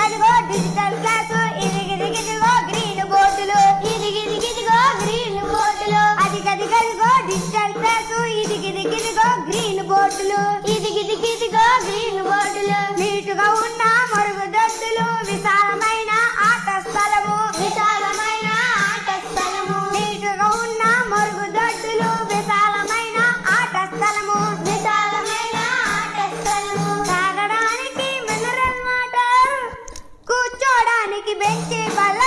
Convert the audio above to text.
కదిగో digital class ఇదిగిదిగిదిగో green బోర్డులు ఇదిగిదిగిదిగో green బోర్డులు అది కదిగో డిజిటల్ క్లాసు ఇదిగిదిగిదిగో గ్రీన్ బోర్డులు ఇదిగిదిగిదిగో గ్రీన్ బోర్డులు నీటుగా ఉన్న మరుగుదొడ్డులు విశాలమైన ఆట స్థలము విశాలమైన ఆట స్థలము నీటుగా ఉన్న మరుగుదొడ్డులు విశాలమైన ఆట స్థలము విశాలమైన ఆట స్థలము తాగడానికి మినరల్ వాటర్ కూర్చోడానికి బెంచి బల్ల